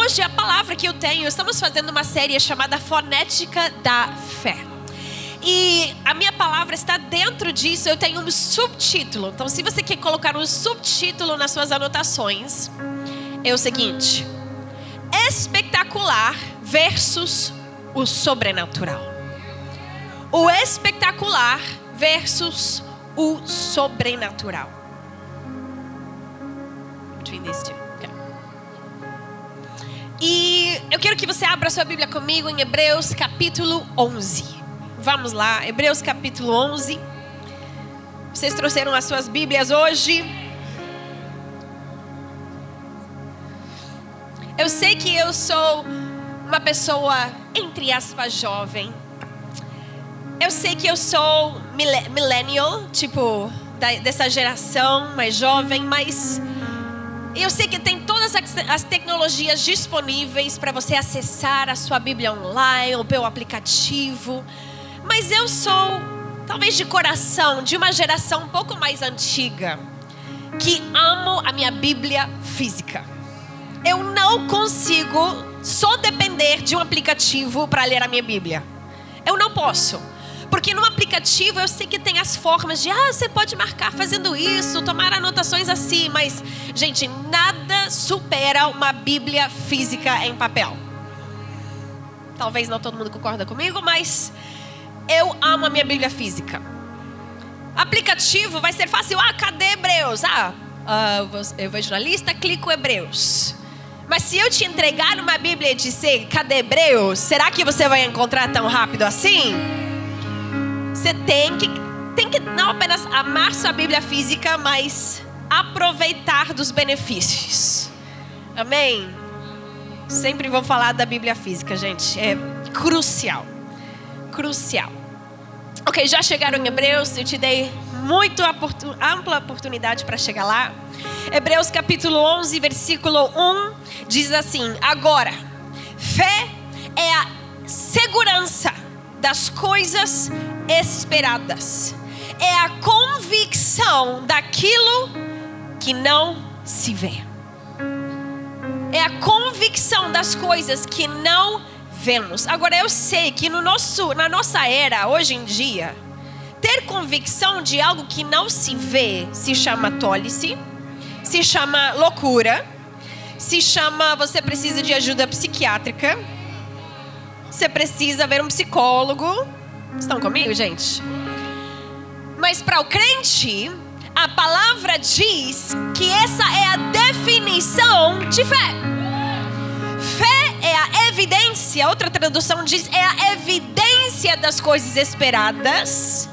hoje a palavra que eu tenho, estamos fazendo uma série chamada Fonética da Fé. E a minha palavra está dentro disso, eu tenho um subtítulo. Então se você quer colocar um subtítulo nas suas anotações, é o seguinte: espetacular versus o sobrenatural. O espetacular versus o sobrenatural. Between these two. Okay. E eu quero que você abra sua Bíblia comigo em Hebreus capítulo 11. Vamos lá, Hebreus capítulo 11. Vocês trouxeram as suas Bíblias hoje? Eu sei que eu sou uma pessoa, entre aspas, jovem. Eu sei que eu sou millennial, tipo, dessa geração mais jovem, mas eu sei que tem todas as tecnologias disponíveis para você acessar a sua Bíblia online ou pelo aplicativo. Mas eu sou, talvez de coração, de uma geração um pouco mais antiga, que amo a minha Bíblia física. Eu não consigo só depender de um aplicativo para ler a minha Bíblia. Eu não posso. Porque no aplicativo eu sei que tem as formas de você pode marcar fazendo isso, tomar anotações assim. Mas, gente, nada supera uma Bíblia física em papel. Talvez não todo mundo concorda comigo, mas eu amo a minha Bíblia física. Aplicativo vai ser fácil. Cadê Hebreus? Eu vejo na lista, clico Hebreus. Mas se eu te entregar uma Bíblia e dizer, cadê Hebreus? Será que você vai encontrar tão rápido assim? Você tem que não apenas amar sua Bíblia física, mas aproveitar dos benefícios. Amém? Sempre vou falar da Bíblia física, gente. É crucial. Crucial. Ok, já chegaram em Hebreus. Eu te dei muito ampla oportunidade para chegar lá. Hebreus capítulo 11, versículo 1. Diz assim: agora, fé é a segurança das coisas esperadas, é a convicção daquilo que não se vê. É a convicção das coisas que não vemos. Agora eu sei que na nossa era, hoje em dia, ter convicção de algo que não se vê se chama tolice, se chama loucura, se chama você precisa de ajuda psiquiátrica, você precisa ver um psicólogo. Estão comigo, gente? Mas para o crente, a palavra diz que essa é a definição de fé. Fé é a evidência, outra tradução diz, é a evidência das coisas esperadas.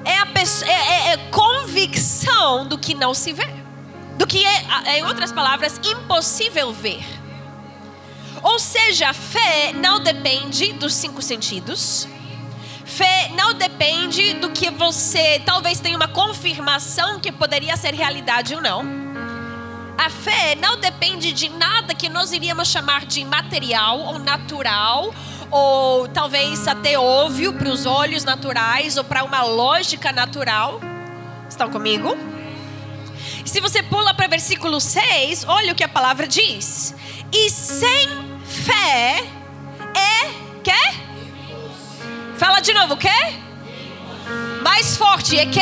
É a convicção do que não se vê. Do que é, em outras palavras, impossível ver. Ou seja, a fé não depende dos 5 sentidos. Fé não depende do que você talvez tenha uma confirmação que poderia ser realidade ou não. A fé não depende de nada que nós iríamos chamar de material ou natural, ou talvez até óbvio para os olhos naturais ou para uma lógica natural. Estão comigo? Se você pula para o versículo 6, olha o que a palavra diz. E sem fé quê? Fala de novo, quê? Mais forte, é quê?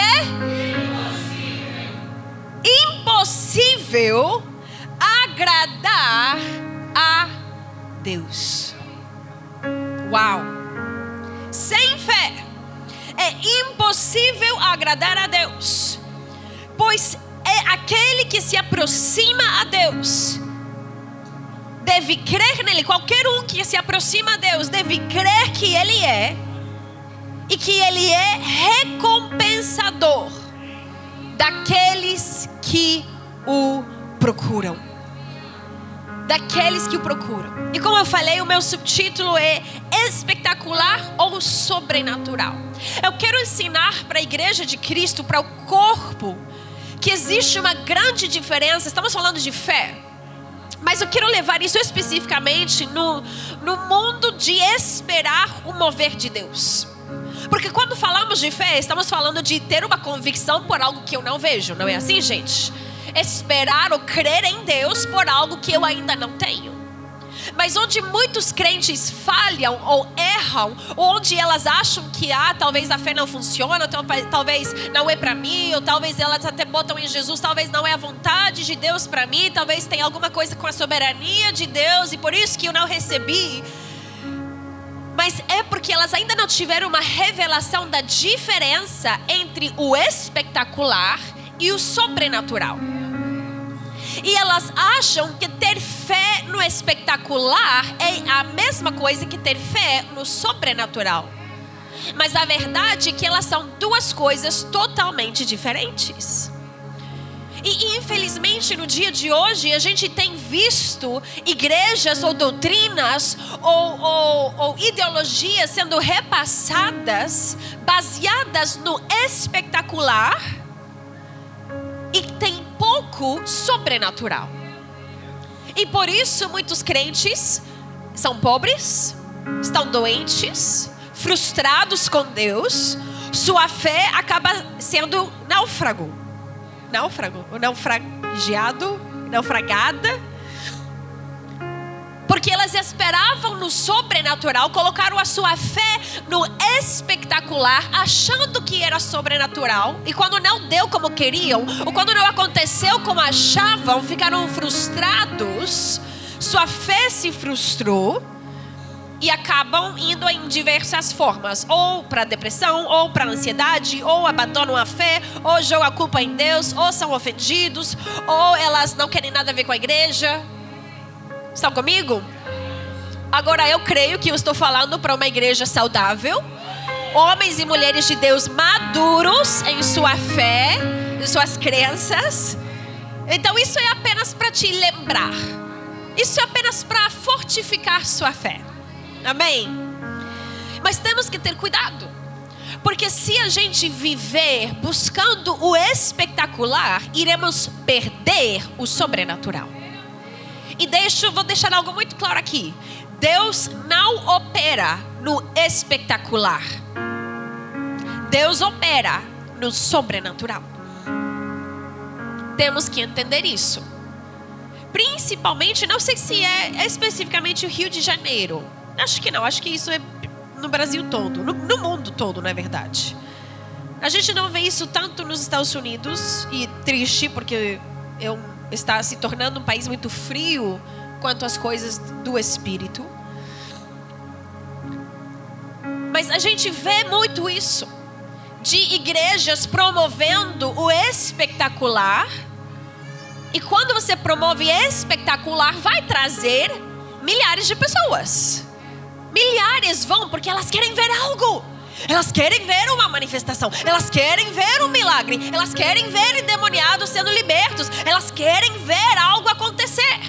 Impossível agradar a Deus. Uau! Sem fé é impossível agradar a Deus, pois é aquele que se aproxima a Deus deve crer nele. Qualquer um que se aproxima a Deus deve crer que Ele é, e que Ele é recompensador daqueles que o procuram. Daqueles que o procuram. E como eu falei, o meu subtítulo é espetacular ou sobrenatural. Eu quero ensinar para a igreja de Cristo, para o corpo, que existe uma grande diferença. Estamos falando de fé, mas eu quero levar isso especificamente no mundo de esperar o mover de Deus. Porque quando falamos de fé, estamos falando de ter uma convicção por algo que eu não vejo. Não é assim, gente? Esperar ou crer em Deus por algo que eu ainda não tenho. Mas onde muitos crentes falham ou erram, onde elas acham que talvez a fé não funciona, talvez não é para mim, ou talvez elas até botam em Jesus, talvez não é a vontade de Deus para mim, talvez tenha alguma coisa com a soberania de Deus e por isso que eu não recebi. Mas é porque elas ainda não tiveram uma revelação da diferença entre o espetacular e o sobrenatural. E elas acham que ter fé no espetacular é a mesma coisa que ter fé no sobrenatural. Mas a verdade é que elas são duas coisas totalmente diferentes. E infelizmente no dia de hoje a gente tem visto igrejas ou doutrinas ou ideologias sendo repassadas baseadas no espetacular e tem pouco sobrenatural. E por isso muitos crentes são pobres, estão doentes, frustrados com Deus. Sua fé acaba sendo naufragada, porque elas esperavam no sobrenatural, colocaram a sua fé no espetacular, achando que era sobrenatural, e quando não deu como queriam, ou quando não aconteceu como achavam, ficaram frustrados, sua fé se frustrou, e acabam indo em diversas formas, ou para depressão, ou para ansiedade, ou abandonam a fé, ou jogam a culpa em Deus, ou são ofendidos, ou elas não querem nada a ver com a igreja. Estão comigo? Agora eu creio que eu estou falando para uma igreja saudável, homens e mulheres de Deus maduros em sua fé, em suas crenças. Então isso é apenas para te lembrar, isso é apenas para fortificar sua fé. Amém? Mas temos que ter cuidado, porque se a gente viver buscando o espetacular, iremos perder o sobrenatural. E vou deixar algo muito claro aqui: Deus não opera no espetacular, Deus opera no sobrenatural. Temos que entender isso. Principalmente, não sei se é especificamente o Rio de Janeiro. Acho que não, acho que isso é no Brasil todo, no mundo todo, não é verdade? A gente não vê isso tanto nos Estados Unidos, e triste porque está se tornando um país muito frio quanto às coisas do Espírito. Mas a gente vê muito isso, de igrejas promovendo o espetacular, e quando você promove espetacular, vai trazer milhares de pessoas. Milhares vão porque elas querem ver algo. Elas querem ver uma manifestação. Elas querem ver um milagre. Elas querem ver endemoniados sendo libertos. Elas querem ver algo acontecer.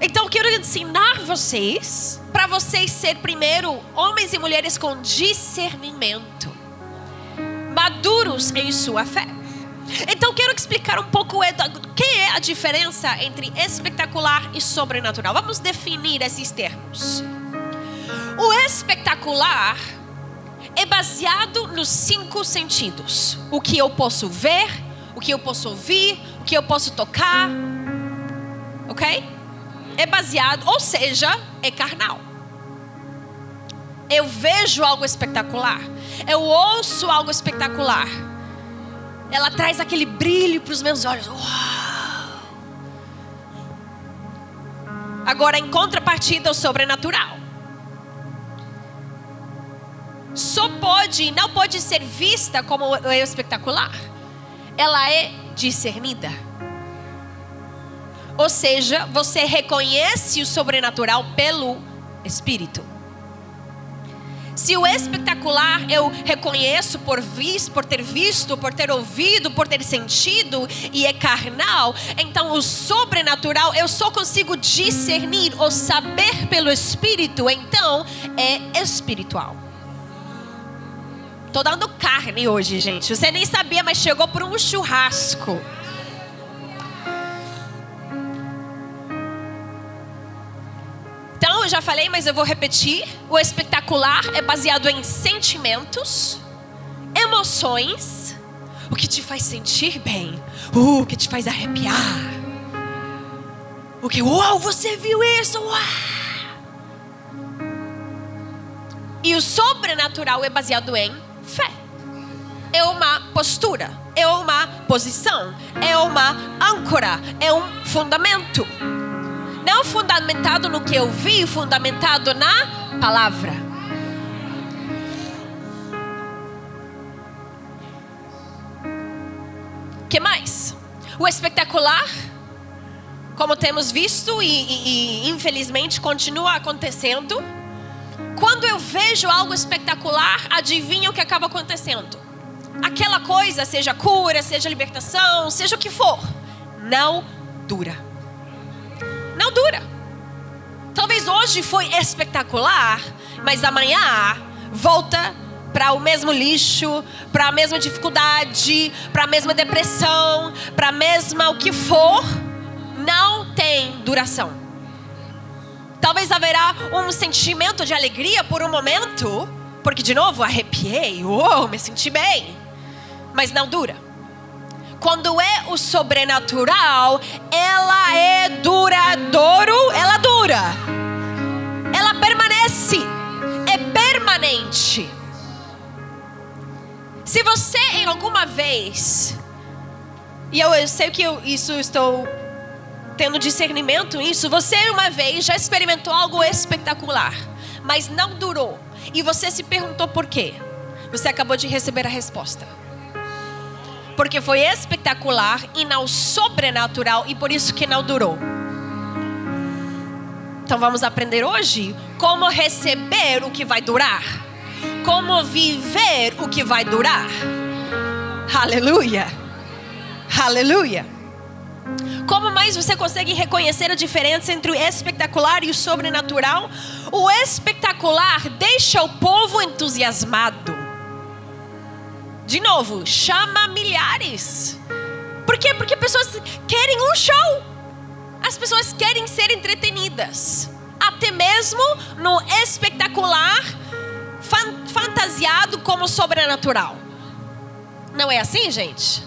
Então eu quero ensinar vocês, para vocês ser primeiro homens e mulheres com discernimento, maduros em sua fé. Então quero explicar um pouco o que é a diferença entre espetacular e sobrenatural. Vamos definir esses termos. O espetacular é baseado nos 5 sentidos: o que eu posso ver, o que eu posso ouvir, o que eu posso tocar. Ok? É baseado, ou seja, é carnal. Eu vejo algo espetacular, eu ouço algo espetacular, ela traz aquele brilho para os meus olhos. Uau! Agora, em contrapartida, o sobrenatural não pode ser vista como espetacular. Ela é discernida. Ou seja, você reconhece o sobrenatural pelo Espírito. Se o espetacular eu reconheço por ter visto, por ter ouvido, por ter sentido, e é carnal, então o sobrenatural eu só consigo discernir ou saber pelo Espírito, então é espiritual. Tô dando carne hoje, gente. Você nem sabia, mas chegou por um churrasco. Então, eu já falei, mas eu vou repetir. O espetacular é baseado em sentimentos, emoções, o que te faz sentir bem, o que te faz arrepiar. O que? Uau, você viu isso? Uau! E o sobrenatural é baseado em fé. É uma postura, é uma posição, é uma âncora, é um fundamento. Não fundamentado no que eu vi, fundamentado na palavra. O que mais? O espetacular, como temos visto e infelizmente continua acontecendo. Quando eu vejo algo espetacular, adivinha o que acaba acontecendo? Aquela coisa, seja cura, seja libertação, seja o que for, não dura. Não dura. Talvez hoje foi espetacular, mas amanhã volta para o mesmo lixo, para a mesma dificuldade, para a mesma depressão, para a mesma o que for, não tem duração. Talvez haverá um sentimento de alegria por um momento, porque de novo arrepiei, me senti bem, mas não dura. Quando é o sobrenatural, ela é duradouro, ela dura, ela permanece, é permanente. Se você em alguma vez, e eu sei que isso estou tendo discernimento nisso, você uma vez já experimentou algo espetacular, mas não durou, e você se perguntou por quê? Você acabou de receber a resposta. Porque foi espetacular e não sobrenatural, e por isso que não durou. Então vamos aprender hoje como receber o que vai durar, como viver o que vai durar. Aleluia, aleluia. Como mais você consegue reconhecer a diferença entre o espetacular e o sobrenatural? O espetacular deixa o povo entusiasmado. De novo, chama milhares. Por quê? Porque pessoas querem um show. As pessoas querem ser entretenidas. Até mesmo no espetacular, fantasiado como sobrenatural. Não é assim, gente?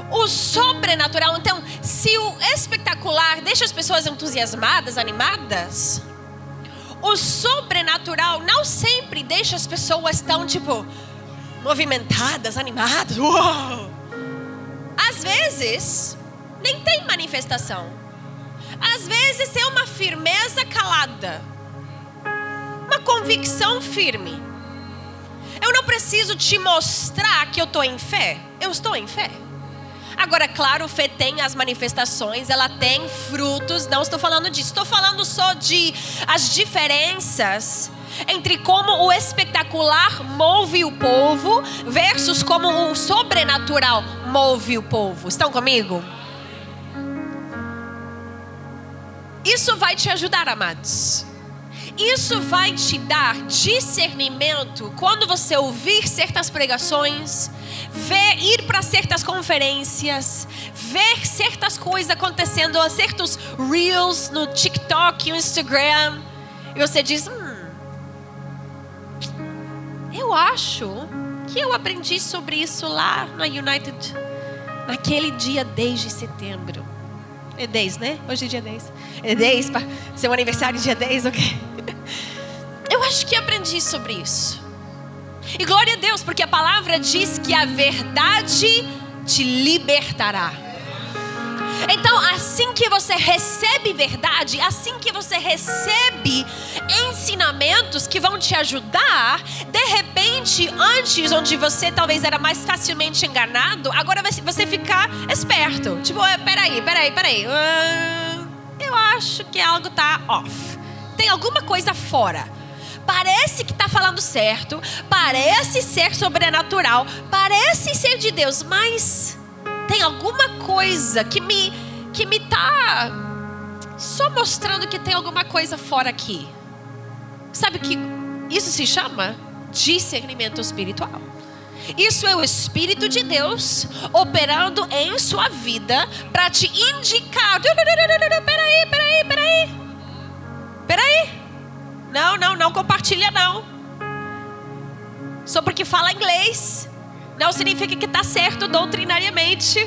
O sobrenatural, então, se o espetacular deixa as pessoas entusiasmadas, animadas, o sobrenatural não sempre deixa as pessoas tão, movimentadas, animadas. Uou! Às vezes, nem tem manifestação. Às vezes é uma firmeza calada. Uma convicção firme. Eu não preciso te mostrar que eu estou em fé. Eu estou em fé. Agora, claro, fé tem as manifestações, ela tem frutos. Não estou falando disso. Estou falando só de as diferenças entre como o espetacular move o povo versus como o sobrenatural move o povo. Estão comigo? Isso vai te ajudar, amados. Isso vai te dar discernimento quando você ouvir certas pregações, ir para certas conferências, ver certas coisas acontecendo, certos reels no TikTok, no Instagram, e você diz, eu acho que eu aprendi sobre isso lá na United, naquele dia 10 de setembro. É 10, né? Hoje é dia 10. É 10, para seu aniversário dia 10, ok? Eu acho que aprendi sobre isso. E glória a Deus, porque a palavra diz que a verdade te libertará. Então, assim que você recebe verdade, assim que você recebe ensinamentos que vão te ajudar, de repente, antes onde você talvez era mais facilmente enganado, agora você ficar esperto. Peraí. Eu acho que algo tá off. Tem alguma coisa fora. Parece que está falando certo, parece ser sobrenatural, parece ser de Deus, mas tem alguma coisa que me tá só mostrando que tem alguma coisa fora aqui. Sabe que isso se chama discernimento espiritual. Isso é o Espírito de Deus operando em sua vida para te indicar. Peraí. Não compartilha não. Só porque fala inglês não significa que está certo doutrinariamente.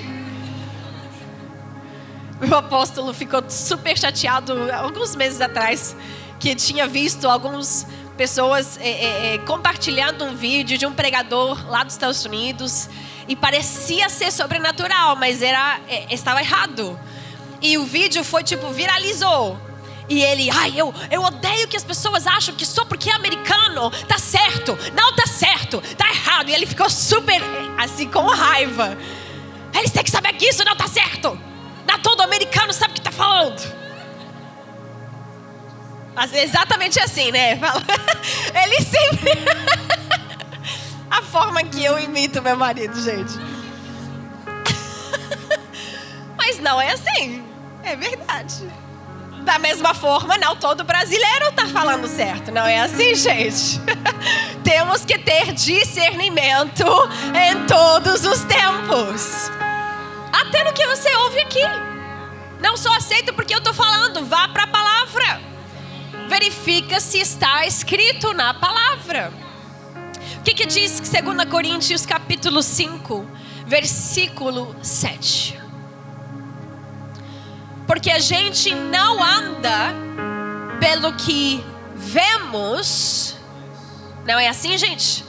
O apóstolo ficou super chateado alguns meses atrás, que tinha visto algumas pessoas compartilhando um vídeo de um pregador lá dos Estados Unidos e parecia ser sobrenatural, mas estava errado. E o vídeo foi viralizou. E ele, eu odeio que as pessoas acham que só porque é americano tá certo. Não tá certo, tá errado. E ele ficou super assim com raiva. Eles têm que saber que isso não tá certo. Não todo americano sabe o que tá falando. Mas é exatamente assim, né? Ele sempre... A forma que eu imito meu marido, gente. Mas não é assim. É verdade. Da mesma forma, não todo brasileiro está falando certo. Não é assim, gente. Temos que ter discernimento em todos os tempos. Até no que você ouve aqui. Não só aceita porque eu estou falando. Vá para a palavra. Verifica se está escrito na palavra. O que diz 2 Coríntios capítulo 5, versículo 7? Porque a gente não anda pelo que vemos. Não é assim, gente?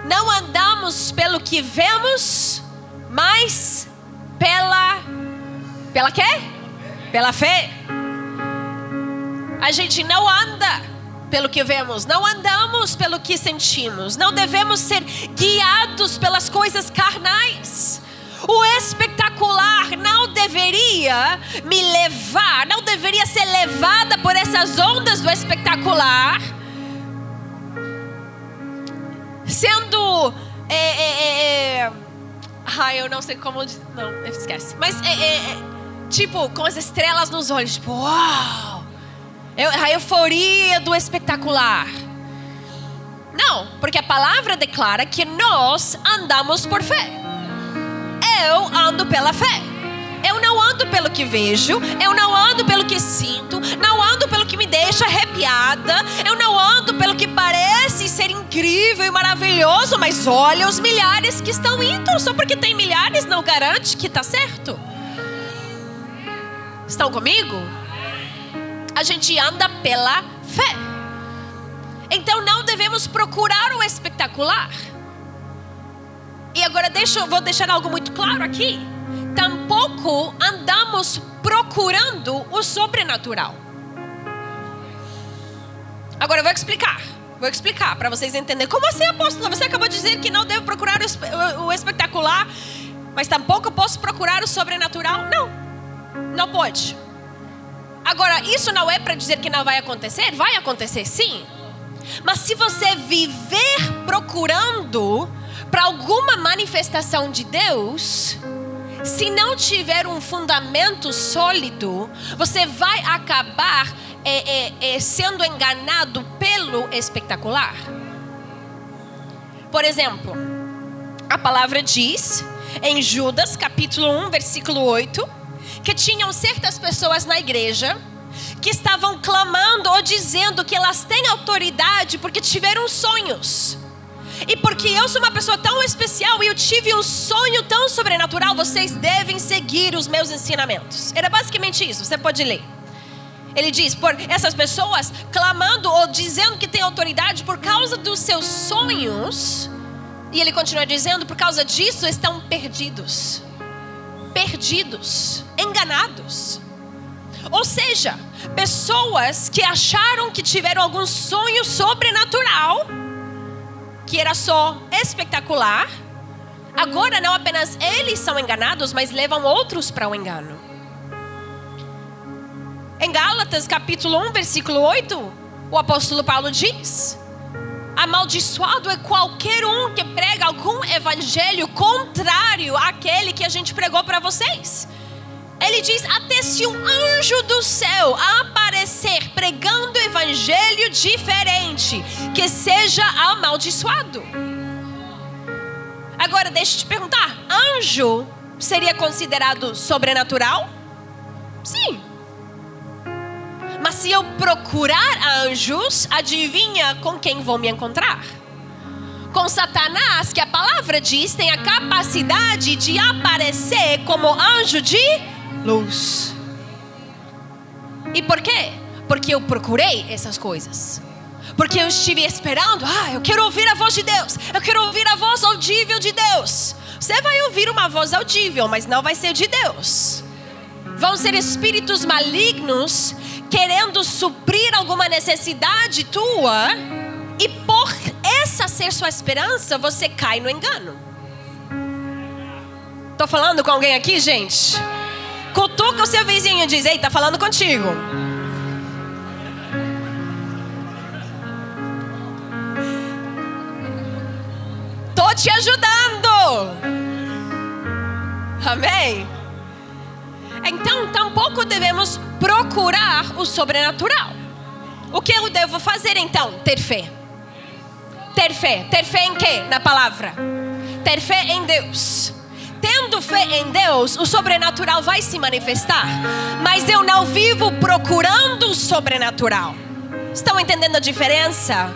Não andamos pelo que vemos, mas pela quê? Pela fé. A gente não anda pelo que vemos, não andamos pelo que sentimos. Não devemos ser guiados pelas coisas carnais. O espetacular não deveria me levar, não deveria ser levada por essas ondas do espetacular, sendo eu não sei como, não, esquece. Mas com as estrelas nos olhos, uau, a euforia do espetacular. Não, porque a palavra declara que nós andamos por fé. Eu ando pela fé. Eu não ando pelo que vejo. Eu não ando pelo que sinto. Não ando pelo que me deixa arrepiada. Eu não ando pelo que parece ser incrível e maravilhoso. Mas olha os milhares que estão indo. Só porque tem milhares não garante que está certo. Estão comigo? A gente anda pela fé. Então não devemos procurar o espetacular. E agora vou deixar algo muito claro aqui. Tampouco andamos procurando o sobrenatural. Agora eu vou explicar para vocês entenderem. Como assim, apóstola? Você acabou de dizer que não devo procurar o espetacular, mas tampouco posso procurar o sobrenatural? Não pode. Agora, isso não é para dizer que não vai acontecer. Vai acontecer sim. Mas se você viver procurando para alguma manifestação de Deus, se não tiver um fundamento sólido, você vai acabar sendo enganado pelo espetacular. Por exemplo, a palavra diz em Judas capítulo 1, versículo 8, que tinham certas pessoas na igreja que estavam clamando ou dizendo que elas têm autoridade porque tiveram sonhos. E porque eu sou uma pessoa tão especial e eu tive um sonho tão sobrenatural, vocês devem seguir os meus ensinamentos. Era basicamente isso, você pode ler. Ele diz, por essas pessoas clamando ou dizendo que têm autoridade por causa dos seus sonhos. E ele continua dizendo, por causa disso estão perdidos. Perdidos, enganados. Ou seja, pessoas que acharam que tiveram algum sonho sobrenatural, que era só espetacular, agora não apenas eles são enganados, mas levam outros para o engano. Em Gálatas capítulo 1, versículo 8, o apóstolo Paulo diz: amaldiçoado é qualquer um que prega algum evangelho contrário àquele que a gente pregou para vocês. Ele diz, até se um anjo do céu aparecer pregando evangelho diferente, que seja amaldiçoado. Agora deixa eu te perguntar, anjo seria considerado sobrenatural? Sim. Mas se eu procurar anjos, adivinha com quem vou me encontrar? Com Satanás, que a palavra diz tem a capacidade de aparecer como anjo de luz. E por quê? Porque eu procurei essas coisas. Porque eu estive esperando, eu quero ouvir a voz de Deus. Eu quero ouvir a voz audível de Deus. Você vai ouvir uma voz audível, mas não vai ser de Deus. Vão ser espíritos malignos querendo suprir alguma necessidade tua. E por essa ser sua esperança, você cai no engano. Tô falando com alguém aqui, gente? Cutuca o seu vizinho e diz: ei, tá falando contigo. Tô te ajudando. Amém? Então, tampouco devemos procurar o sobrenatural. O que eu devo fazer então? Ter fé. Ter fé. Ter fé em quê? Na palavra. Ter fé em Deus. Tendo fé em Deus, o sobrenatural vai se manifestar. Mas eu não vivo procurando o sobrenatural. Estão entendendo a diferença?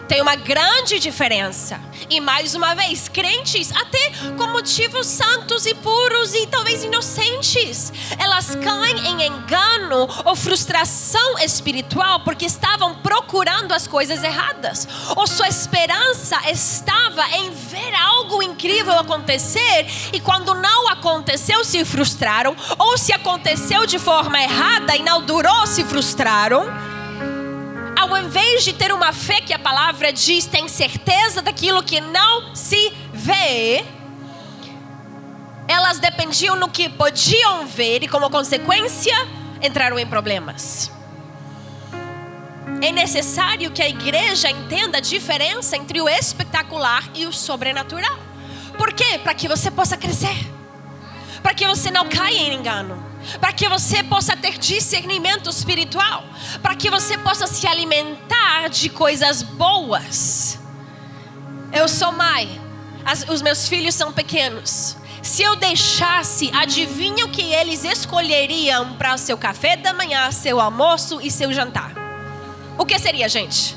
Tem uma grande diferença. E mais uma vez, crentes, até com motivos santos e puros e talvez inocentes, elas caem em engano ou frustração espiritual porque estavam procurando as coisas erradas. Ou sua esperança estava em ver algo incrível acontecer e quando não aconteceu se frustraram. Ou se aconteceu de forma errada e não durou, se frustraram. Ao invés de ter uma fé que a palavra diz, tem certeza daquilo que não se vê, elas dependiam no que podiam ver e como consequência entraram em problemas. É necessário que a igreja entenda a diferença entre o espetacular e o sobrenatural. Por quê? Para que você possa crescer. Para que você não caia em engano. Para que você possa ter discernimento espiritual. Para que você possa se alimentar de coisas boas. Eu sou mãe. Os meus filhos são pequenos. Se eu deixasse, adivinha o que eles escolheriam para o seu café da manhã, seu almoço e seu jantar? O que seria, gente?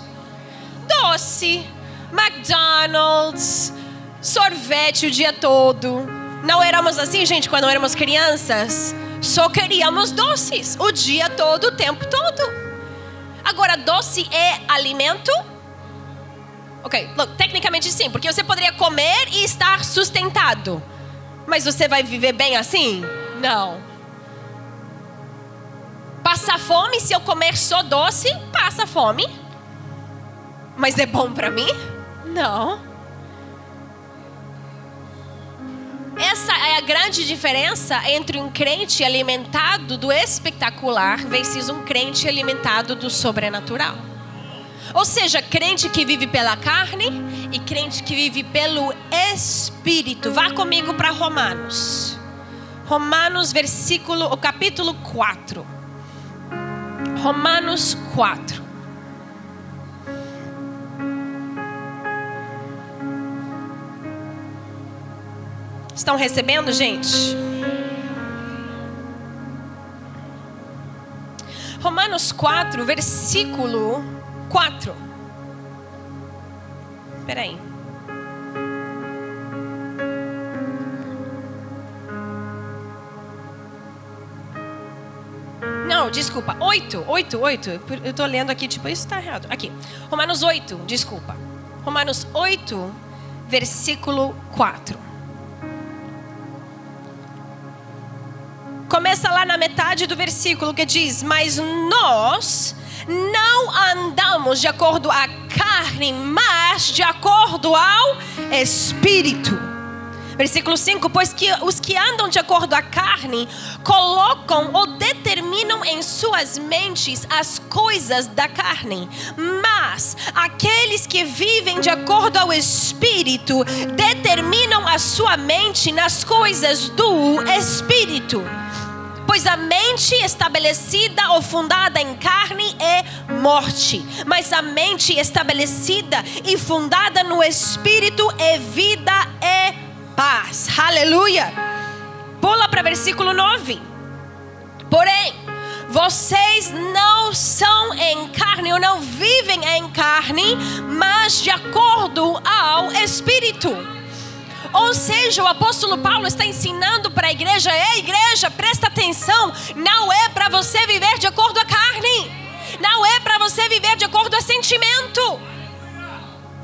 Doce, McDonald's, sorvete o dia todo. Não éramos assim, gente, quando éramos crianças? Só queríamos doces o dia todo, o tempo todo. Agora, doce é alimento? Ok, tecnicamente sim, porque você poderia comer e estar sustentado. Mas você vai viver bem assim? Não. Passa fome se eu comer só doce? Passa fome. Mas é bom para mim? Não. Essa é a grande diferença entre um crente alimentado do espetacular versus um crente alimentado do sobrenatural. Ou seja, crente que vive pela carne e crente que vive pelo Espírito. Vá comigo para Romanos. Romanos, o capítulo 4. Romanos 4. Estão recebendo, gente? Romanos 4, versículo 4. Espera aí. Não, desculpa. 8. Eu estou lendo aqui, tipo, isso está errado. Aqui. Romanos 8, desculpa. Romanos 8, versículo 4. Começa lá na metade do versículo que diz: mas nós não andamos de acordo à carne, mas de acordo ao Espírito. Versículo 5: pois que os que andam de acordo à carne colocam ou determinam em suas mentes as coisas da carne, mas aqueles que vivem de acordo ao Espírito determinam a sua mente nas coisas do Espírito. Pois a mente estabelecida ou fundada em carne é morte, mas a mente estabelecida e fundada no Espírito é vida, é paz. Aleluia. Pula para versículo 9. Porém, vocês não são em carne ou não vivem em carne, mas de acordo ao Espírito. Ou seja, o apóstolo Paulo está ensinando para a igreja: ei, igreja, presta atenção, não é para você viver de acordo sentimento.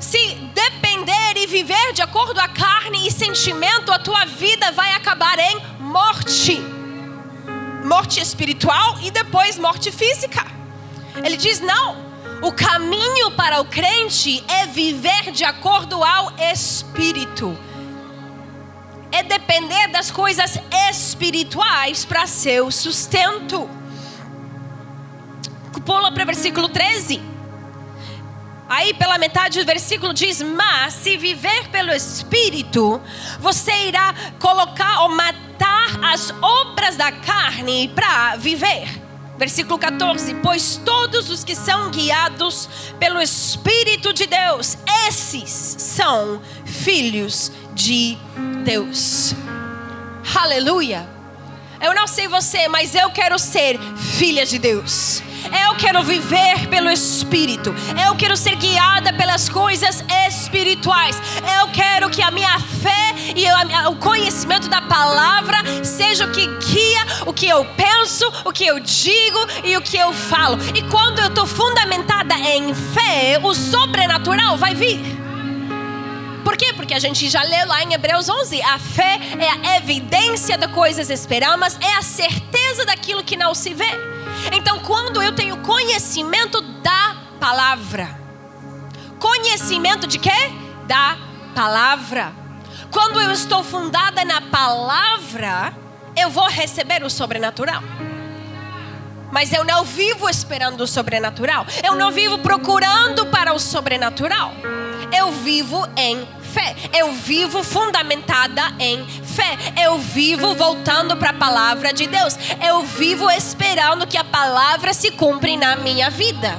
Se depender e viver de acordo com a carne e sentimento, a tua vida vai acabar em morte. Morte espiritual e depois morte física. Ele diz não. O caminho para o crente é viver de acordo ao Espírito. É depender das coisas espirituais para seu sustento. Pula para o versículo 13. Aí pela metade do versículo diz: mas se viver pelo Espírito, você irá colocar ou matar as obras da carne para viver. Versículo 14: pois todos os que são guiados pelo Espírito de Deus, esses são filhos de Deus. Aleluia. Eu não sei você, mas eu quero ser filha de Deus. Eu quero viver pelo Espírito. Eu quero ser guiada pelas coisas espirituais. Eu quero que a minha fé e o conhecimento da palavra seja o que guia o que eu penso, o que eu digo e o que eu falo. E quando eu estou fundamentada em fé, o sobrenatural vai vir. Por quê? Porque a gente já leu lá em Hebreus 11. A fé é a evidência de coisas esperadas, é a certeza daquilo que não se vê. Então, quando eu tenho conhecimento da palavra. Conhecimento de quê? Da palavra. Quando eu estou fundada na palavra, eu vou receber o sobrenatural. Mas eu não vivo esperando o sobrenatural. Eu não vivo procurando para o sobrenatural. Eu vivo em fé. Eu vivo fundamentada em fé. Eu vivo voltando para a palavra de Deus. Eu vivo esperando que a palavra se cumpra na minha vida.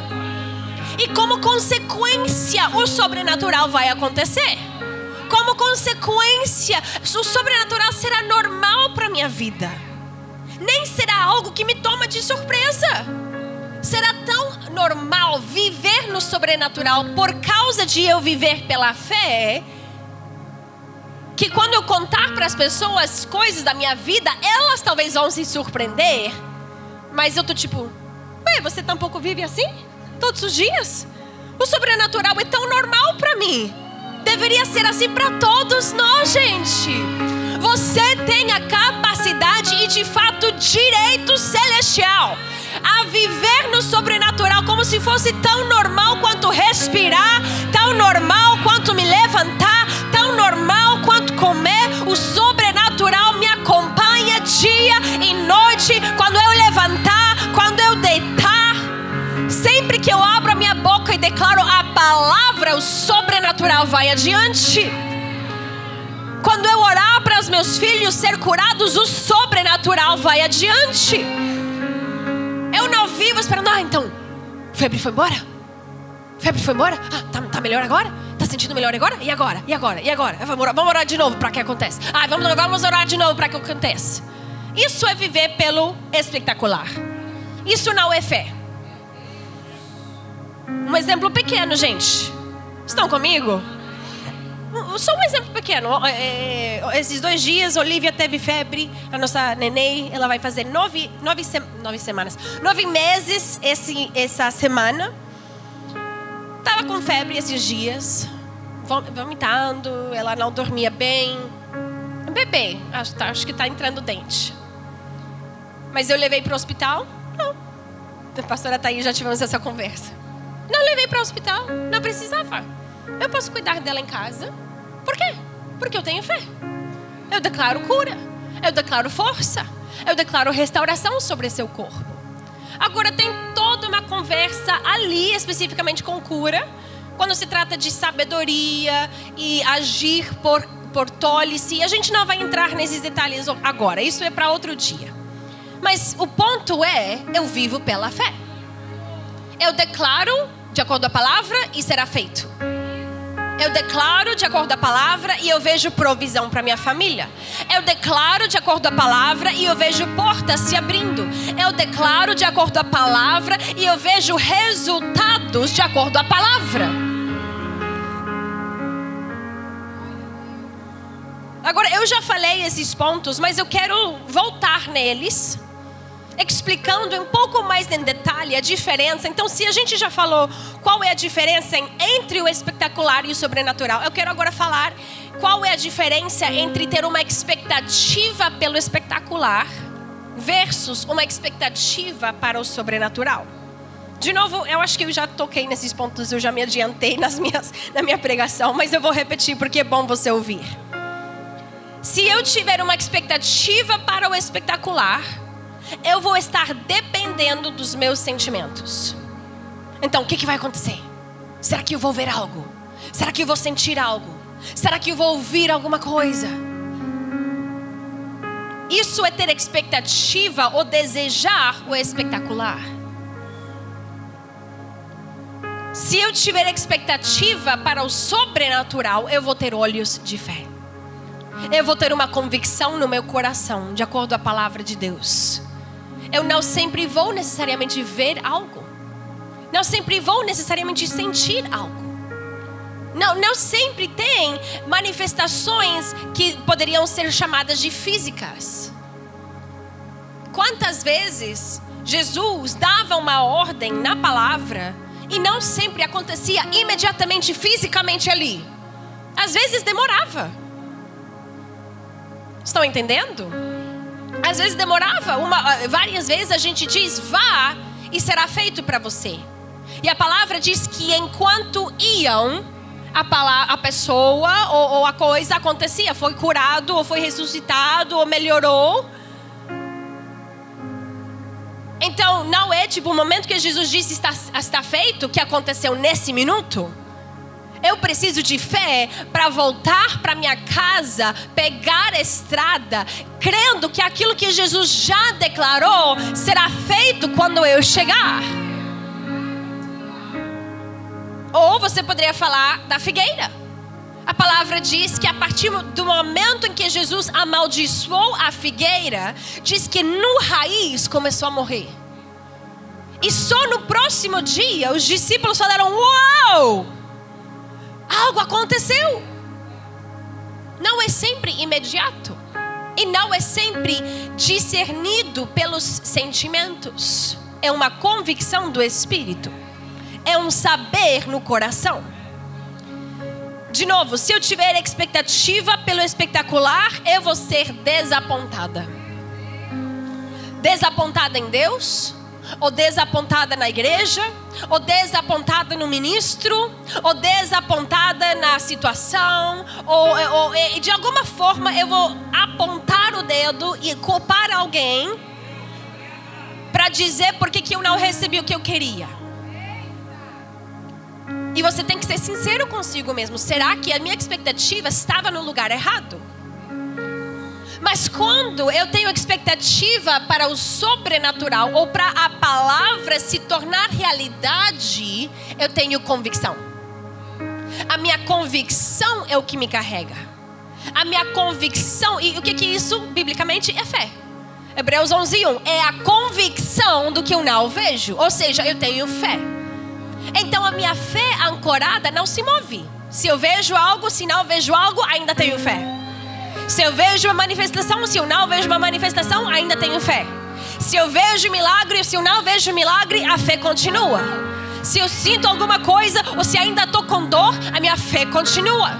E como consequência, o sobrenatural vai acontecer. Como consequência, o sobrenatural será normal para a minha vida. Nem será algo que me toma de surpresa. Será tão normal viver no sobrenatural por causa de eu viver pela fé, que quando eu contar para as pessoas coisas da minha vida, elas talvez vão se surpreender. Mas eu tô tipo, ué, você tampouco vive assim? Todos os dias? O sobrenatural é tão normal para mim. Deveria ser assim para todos nós, gente. Você tem a capacidade e de fato direito celestial a viver no sobrenatural como se fosse tão normal quanto respirar, tão normal quanto me levantar, tão normal quanto comer. O sobrenatural me acompanha dia e noite, quando eu levantar, quando eu deitar. Sempre que eu abro a minha boca e declaro a palavra, o sobrenatural vai adiante. Quando eu orar para os meus filhos ser curados, o sobrenatural vai adiante. Eu não vivo esperando, então, febre foi embora? Febre foi embora? Tá melhor agora? Tá sentindo melhor agora? E agora? E agora? E agora? Vamos orar de novo para que aconteça. Vamos orar de novo para que aconteça. Isso é viver pelo espetacular. Isso não é fé. Um exemplo pequeno, gente. Estão comigo? Só um exemplo pequeno. Esses 2 dias, Olivia teve febre. A nossa neném, ela vai fazer 9 meses essa semana. Estava com febre esses dias, vomitando. Ela não dormia bem. Bebê, acho que está entrando dente. Mas eu levei para o hospital? Não. A pastora Thaís, já tivemos essa conversa. Não levei para o hospital, não precisava. Eu posso cuidar dela em casa. Por quê? Porque eu tenho fé. Eu declaro cura. Eu declaro força. Eu declaro restauração sobre seu corpo. Agora tem toda uma conversa ali, especificamente com cura, quando se trata de sabedoria e agir por tolice. A gente não vai entrar nesses detalhes agora. Isso é para outro dia. Mas o ponto é, eu vivo pela fé. Eu declaro de acordo com a palavra e será feito. Eu declaro de acordo com a palavra e eu vejo provisão para minha família. Eu declaro de acordo com a palavra e eu vejo portas se abrindo. Eu declaro de acordo com a palavra e eu vejo resultados de acordo com a palavra. Agora, eu já falei esses pontos, mas eu quero voltar neles, explicando um pouco mais em detalhe sabe a diferença. Então, se a gente já falou qual é a diferença entre o espetacular e o sobrenatural, eu quero agora falar qual é a diferença entre ter uma expectativa pelo espetacular versus uma expectativa para o sobrenatural. De novo, eu acho que eu já toquei nesses pontos, eu já me adiantei na minha pregação, mas eu vou repetir porque é bom você ouvir. Se eu tiver uma expectativa para o espetacular, eu vou estar dependendo dos meus sentimentos. Então, o que vai acontecer? Será que eu vou ver algo? Será que eu vou sentir algo? Será que eu vou ouvir alguma coisa? Isso é ter expectativa ou desejar o espetacular. Se eu tiver expectativa para o sobrenatural, eu vou ter olhos de fé. Eu vou ter uma convicção no meu coração, de acordo com a palavra de Deus. Eu não sempre vou necessariamente ver algo. Não sempre vou necessariamente sentir algo. Não sempre tem manifestações que poderiam ser chamadas de físicas. Quantas vezes Jesus dava uma ordem na palavra e não sempre acontecia imediatamente, fisicamente ali. Às vezes demorava. Estão entendendo? Às vezes demorava. Várias vezes a gente diz, vá e será feito para você. E a palavra diz que enquanto iam, a pessoa ou a coisa acontecia. Foi curado, ou foi ressuscitado, ou melhorou. Então, não é tipo o momento que Jesus disse está feito, que aconteceu nesse minuto. Eu preciso de fé para voltar para minha casa, pegar a estrada, crendo que aquilo que Jesus já declarou será feito quando eu chegar. Ou você poderia falar da figueira. A palavra diz que a partir do momento em que Jesus amaldiçoou a figueira, diz que no raiz começou a morrer. E só no próximo dia os discípulos falaram, uau! Algo aconteceu. Não é sempre imediato. E não é sempre discernido pelos sentimentos. É uma convicção do Espírito. É um saber no coração. De novo, se eu tiver expectativa pelo espetacular, eu vou ser desapontada. Desapontada em Deus, ou desapontada na igreja, ou desapontada no ministro, ou desapontada na situação, ou de alguma forma eu vou apontar o dedo e culpar alguém para dizer por que eu não recebi o que eu queria. E você tem que ser sincero consigo mesmo. Será que a minha expectativa estava no lugar errado? Mas quando eu tenho expectativa para o sobrenatural ou para a palavra se tornar realidade, eu tenho convicção. A minha convicção é o que me carrega. A minha convicção, e o que isso biblicamente é fé. Hebreus 11:1 é a convicção do que eu não vejo. Ou seja, eu tenho fé. Então a minha fé ancorada não se move. Se eu vejo algo, se não vejo algo, ainda tenho fé. Se eu vejo uma manifestação, se eu não vejo uma manifestação, ainda tenho fé. Se eu vejo milagre, se eu não vejo milagre, a fé continua. Se eu sinto alguma coisa, ou se ainda estou com dor, a minha fé continua.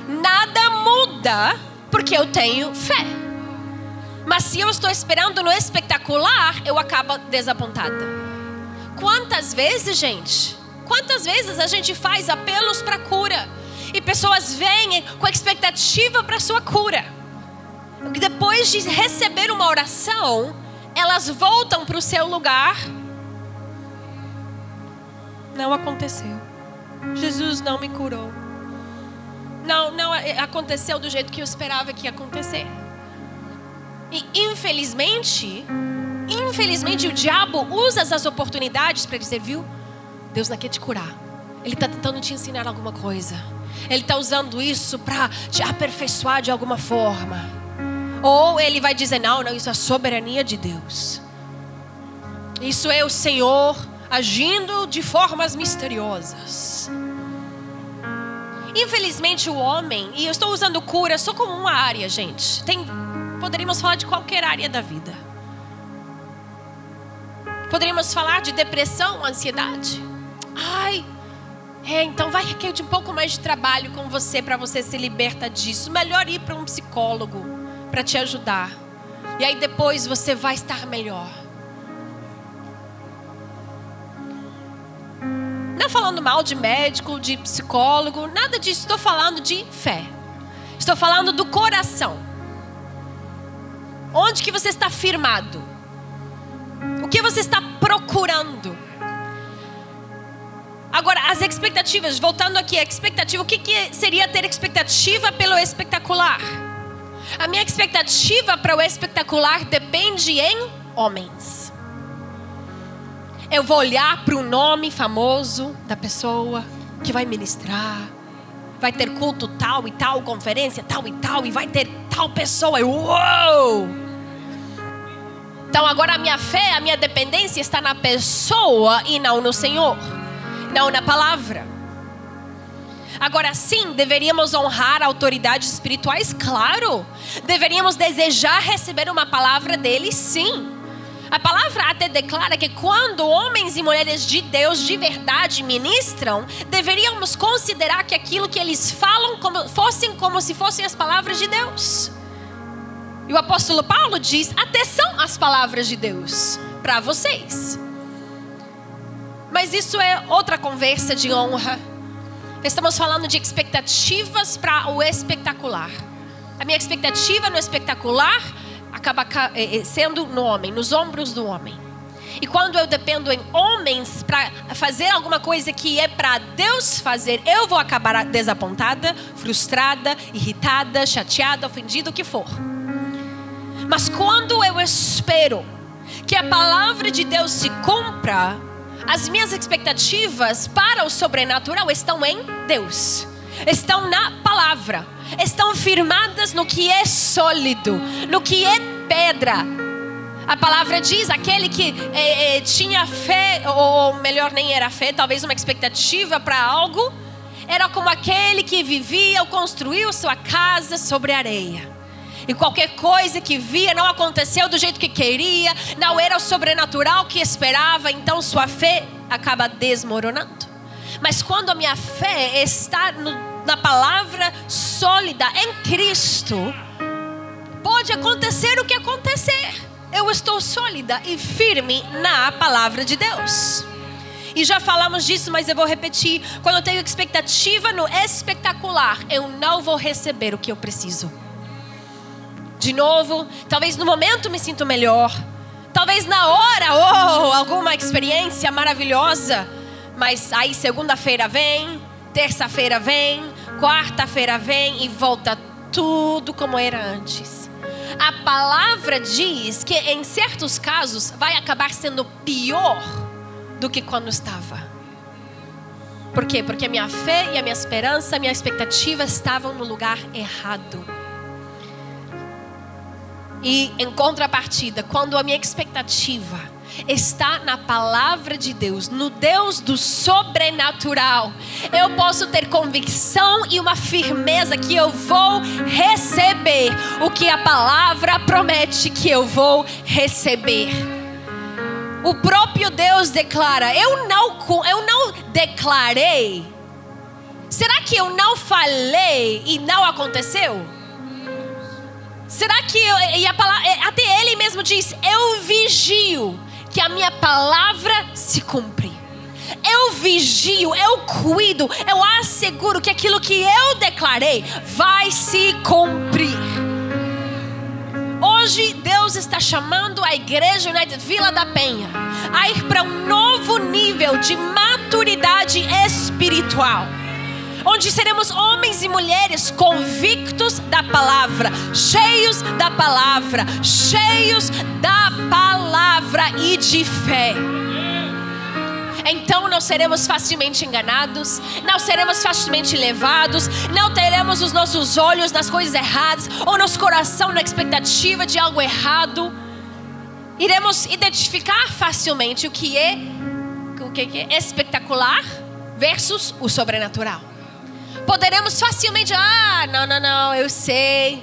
Nada muda porque eu tenho fé. Mas se eu estou esperando no espetacular, eu acabo desapontada. Quantas vezes, gente? Quantas vezes a gente faz apelos para cura e pessoas vêm com expectativa para sua cura? Depois de receber uma oração, elas voltam para o seu lugar. Não aconteceu. Jesus não me curou. Não aconteceu do jeito que eu esperava que ia acontecer. E infelizmente o diabo usa essas oportunidades para dizer, viu? Deus não quer te curar. Ele está tentando te ensinar alguma coisa. Ele está usando isso para te aperfeiçoar de alguma forma. Ou ele vai dizer, não, isso é a soberania de Deus. Isso é o Senhor agindo de formas misteriosas. Infelizmente o homem, e eu estou usando cura só como uma área, gente. Poderíamos falar de qualquer área da vida. Poderíamos falar de depressão, ansiedade. Então vai requerer de um pouco mais de trabalho com você para você se libertar disso. Melhor ir para um psicólogo para te ajudar. E aí depois você vai estar melhor. Não falando mal de médico, de psicólogo, nada disso. Estou falando de fé. Estou falando do coração. Onde que você está firmado? O que você está procurando? Agora, as expectativas, voltando aqui, a expectativa, o que seria ter expectativa pelo espetacular? A minha expectativa para o espetacular depende em homens. Eu vou olhar para o nome famoso da pessoa que vai ministrar. Vai ter culto tal e tal, conferência tal e tal, e vai ter tal pessoa. Uou! Então agora a minha fé, a minha dependência está na pessoa e não no Senhor. Não na palavra. Agora sim, deveríamos honrar autoridades espirituais, claro. Deveríamos desejar receber uma palavra dele, sim. A palavra até declara que quando homens e mulheres de Deus de verdade ministram, deveríamos considerar que aquilo que eles falam como se fossem as palavras de Deus. E o apóstolo Paulo diz, até são as palavras de Deus para vocês. Mas isso é outra conversa de honra. Estamos falando de expectativas para o espetacular. A minha expectativa no espetacular acaba sendo no homem, nos ombros do homem. E quando eu dependo em homens para fazer alguma coisa que é para Deus fazer, eu vou acabar desapontada, frustrada, irritada, chateada, ofendida, o que for. Mas quando eu espero que a palavra de Deus se cumpra, as minhas expectativas para o sobrenatural estão em Deus. Estão na palavra. Estão firmadas no que é sólido, no que é pedra. A palavra diz, aquele que tinha fé, ou melhor, nem era fé, talvez uma expectativa para algo, era como aquele que vivia ou construiu sua casa sobre areia. E qualquer coisa que via não aconteceu do jeito que queria, não era o sobrenatural que esperava, então sua fé acaba desmoronando. Mas quando a minha fé está na palavra sólida em Cristo, pode acontecer o que acontecer. Eu estou sólida e firme na palavra de Deus. E já falamos disso, mas eu vou repetir. Quando eu tenho expectativa no espetacular, eu não vou receber o que eu preciso. De novo, talvez no momento me sinto melhor. Talvez na hora, alguma experiência maravilhosa. Mas aí segunda-feira vem, terça-feira vem, quarta-feira vem e volta tudo como era antes. A palavra diz que em certos casos vai acabar sendo pior do que quando estava. Por quê? Porque a minha fé e a minha esperança, a minha expectativa estavam no lugar errado. E em contrapartida, quando a minha expectativa está na palavra de Deus, no Deus do sobrenatural, eu posso ter convicção e uma firmeza que eu vou receber o que a palavra promete que eu vou receber. O próprio Deus declara, eu não declarei. Será que eu não falei e não aconteceu? Será que até ele mesmo diz, eu vigio que a minha palavra se cumpre. Eu vigio, eu cuido, eu asseguro que aquilo que eu declarei vai se cumprir. Hoje Deus está chamando a Igreja United Vila da Penha a ir para um novo nível de maturidade espiritual, onde seremos homens e mulheres convictos da palavra, cheios da palavra e de fé. Então não seremos facilmente enganados, não seremos facilmente levados, não teremos os nossos olhos nas coisas erradas ou nosso coração na expectativa de algo errado. Iremos identificar facilmente o que é espetacular versus o sobrenatural. Poderemos facilmente, não, eu sei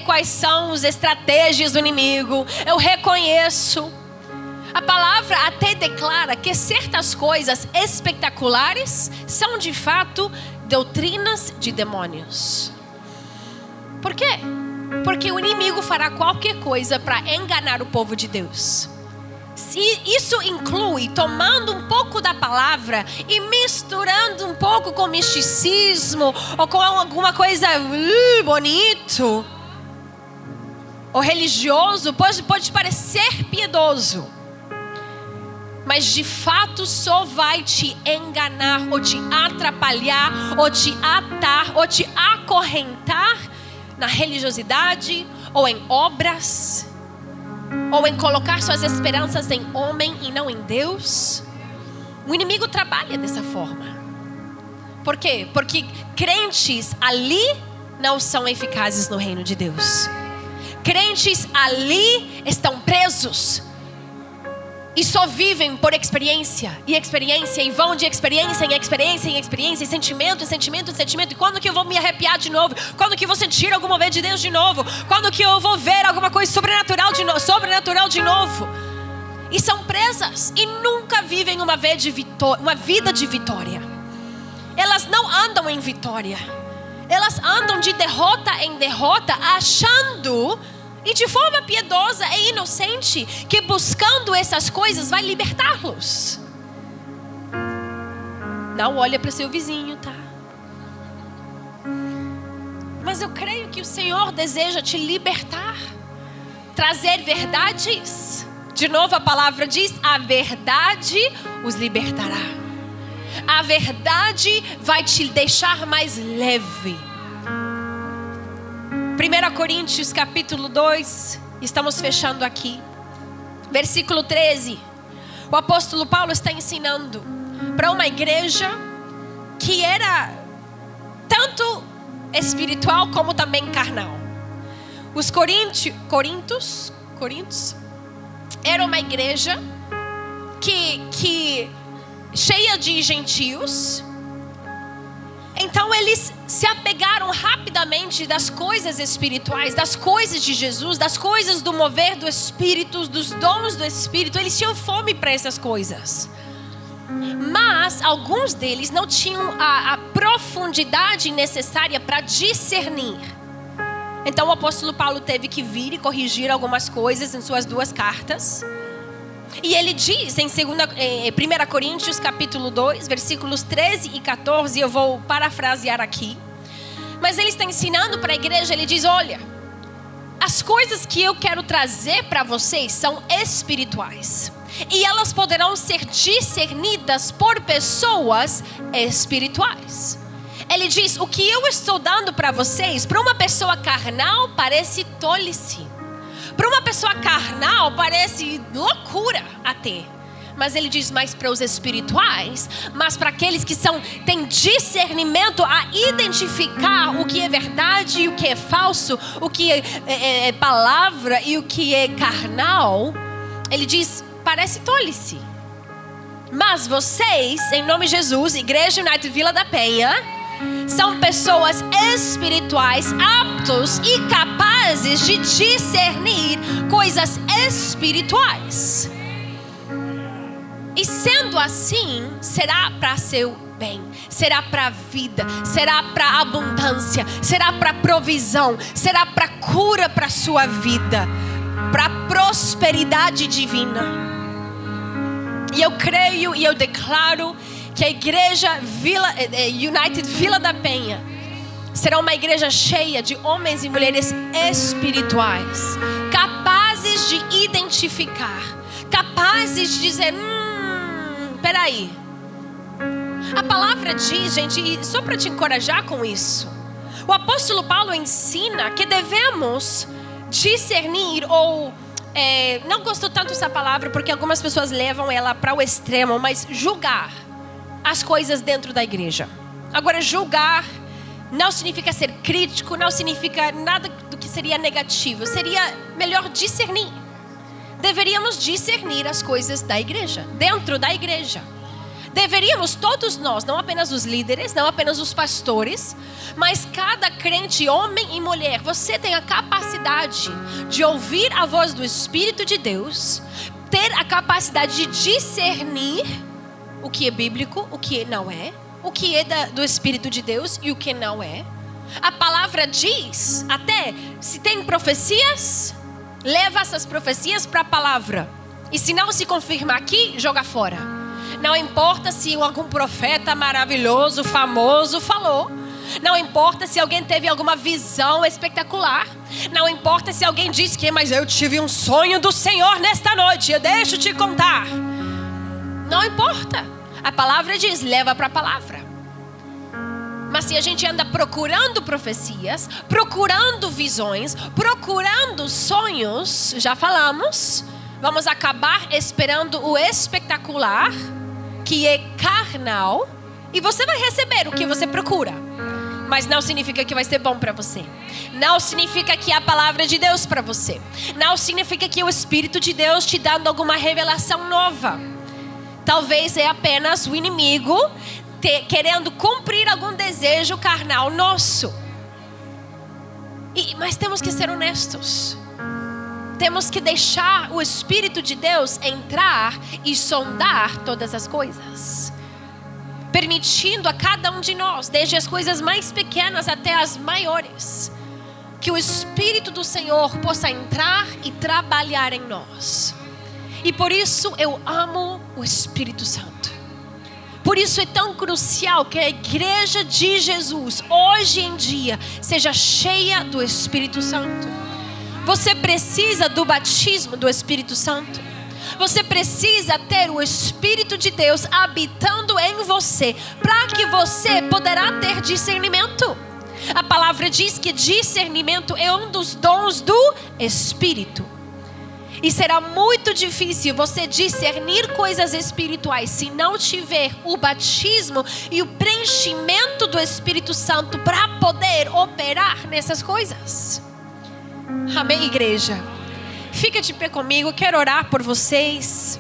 quais são as estratégias do inimigo, eu reconheço. A palavra até declara que certas coisas espetaculares são de fato doutrinas de demônios. Por quê? Porque o inimigo fará qualquer coisa para enganar o povo de Deus. Isso inclui tomando um pouco da palavra e misturando um pouco com misticismo ou com alguma coisa bonito ou religioso. Pode parecer piedoso, mas de fato só vai te enganar ou te atrapalhar ou te atar ou te acorrentar na religiosidade ou em obras, ou em colocar suas esperanças em homem e não em Deus. O inimigo trabalha dessa forma. Por quê? Porque crentes ali não são eficazes no reino de Deus. Crentes ali estão presos e só vivem por experiência e vão de experiência em experiência, sentimento. E quando que eu vou me arrepiar de novo? Quando que eu vou sentir alguma vez de Deus de novo? Quando que eu vou ver alguma coisa sobrenatural de novo? E são presas e nunca vivem uma vida de vitória. Elas não andam em vitória. Elas andam de derrota em derrota, achando, e de forma piedosa e inocente, que buscando essas coisas vai libertá-los. Não olha para o seu vizinho, tá? Mas eu creio que o Senhor deseja te libertar, trazer verdades. De novo a palavra diz: a verdade os libertará. A verdade vai te deixar mais leve. 1 Coríntios capítulo 2, estamos fechando aqui, versículo 13. O apóstolo Paulo está ensinando para uma igreja que era tanto espiritual como também carnal. Os Coríntios era uma igreja que cheia de gentios. Então eles se apegaram rapidamente das coisas espirituais, das coisas de Jesus, das coisas do mover do Espírito, dos dons do Espírito. Eles tinham fome para essas coisas. Mas alguns deles não tinham a profundidade necessária para discernir. Então o apóstolo Paulo teve que vir e corrigir algumas coisas em suas 2 cartas. E ele diz em 1 Coríntios capítulo 2, versículos 13 e 14, eu vou parafrasear aqui. Mas ele está ensinando para a igreja, ele diz: olha, as coisas que eu quero trazer para vocês são espirituais. E elas poderão ser discernidas por pessoas espirituais. Ele diz: o que eu estou dando para vocês, para uma pessoa carnal parece tolice. Para uma pessoa carnal parece loucura até. Mas ele diz: mais para os espirituais, mas para aqueles que têm discernimento a identificar o que é verdade e o que é falso, o que é palavra e o que é carnal. Ele diz: parece tolice. Mas vocês, em nome de Jesus, Igreja United Vila da Penha, são pessoas espirituais, aptos e capazes de discernir coisas espirituais. E sendo assim, será para seu bem, será para a vida, será para abundância, será para provisão, será para cura para sua vida, para prosperidade divina. E eu creio e eu declaro que a igreja United Vila da Penha será uma igreja cheia de homens e mulheres espirituais, capazes de identificar, capazes de dizer: peraí. A palavra diz, gente, e só para te encorajar com isso, o apóstolo Paulo ensina que devemos discernir ou não gosto tanto dessa palavra porque algumas pessoas levam ela para o extremo, mas julgar as coisas dentro da igreja. Agora, julgar não significa ser crítico, não significa nada do que seria negativo. Seria melhor discernir. Deveríamos discernir as coisas da igreja, dentro da igreja. Deveríamos todos nós, não apenas os líderes, não apenas os pastores, mas cada crente, homem e mulher, você tem a capacidade de ouvir a voz do Espírito de Deus, ter a capacidade de discernir o que é bíblico, o que não é, o que é do Espírito de Deus e o que não é. A palavra diz, até se tem profecias, leva essas profecias para a palavra. E se não se confirma aqui, joga fora. Não importa se algum profeta maravilhoso, famoso falou. Não importa se alguém teve alguma visão espetacular. Não importa se alguém disse que, mas eu tive um sonho do Senhor nesta noite, eu deixo te contar. Não importa. A palavra diz, leva para a palavra. Mas se a gente anda procurando profecias, procurando visões, procurando sonhos, já falamos, vamos acabar esperando o espetacular, que é carnal, e você vai receber o que você procura. Mas não significa que vai ser bom para você. Não significa que é a palavra de Deus para você. Não significa que é o Espírito de Deus te dando alguma revelação nova. Talvez é apenas o inimigo querendo cumprir algum desejo carnal nosso. Mas temos que ser honestos. Temos que deixar o Espírito de Deus entrar e sondar todas as coisas, permitindo a cada um de nós, desde as coisas mais pequenas até as maiores, que o Espírito do Senhor possa entrar e trabalhar em nós. E por isso eu amo o Espírito Santo. Por isso é tão crucial que a igreja de Jesus, hoje em dia, seja cheia do Espírito Santo. Você precisa do batismo do Espírito Santo. Você precisa ter o Espírito de Deus habitando em você, para que você poderá ter discernimento. A palavra diz que discernimento é um dos dons do Espírito. E será muito difícil você discernir coisas espirituais se não tiver o batismo e o preenchimento do Espírito Santo para poder operar nessas coisas. Amém, igreja? Fica de pé comigo, quero orar por vocês.